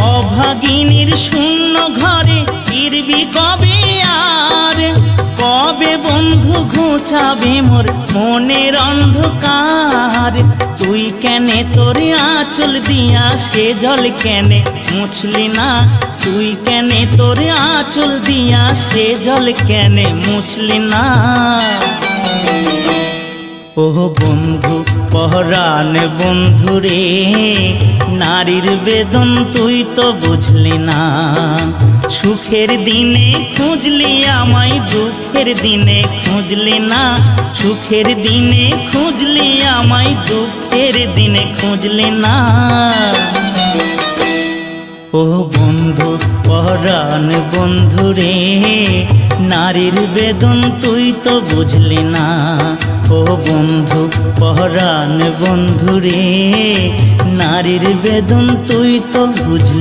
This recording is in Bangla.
অভাগিনীর শূন্য ঘরে ফিরবি কবে আর, কবে বন্ধু ঘুচাবে মোর মনের অন্ধকার। তুই কেনে তোর আঁচল দিয়া সে জল কেনে মুছলি না, তুই কেনে তোর আঁচল দিয়া সে জল কেনে মুছলি না। ও বন্ধু পহরান বন্ধু রে, নারীর বেদন তুই তো বুঝলি না। সুখের দিনে খুঁজলি আমায়, দুঃখের দিনে খুঁজলি না। সুখের দিনে খুঁজলি আমায়, দুঃখের দিনে খুঁজলি না। ও বন্ধু পহরান বন্ধু রে, নারীর বেদন তুই তো বুঝলি না। ও বন্ধু পহরান বন্ধু রে, নারীর বেদন তুই তো বুঝলি।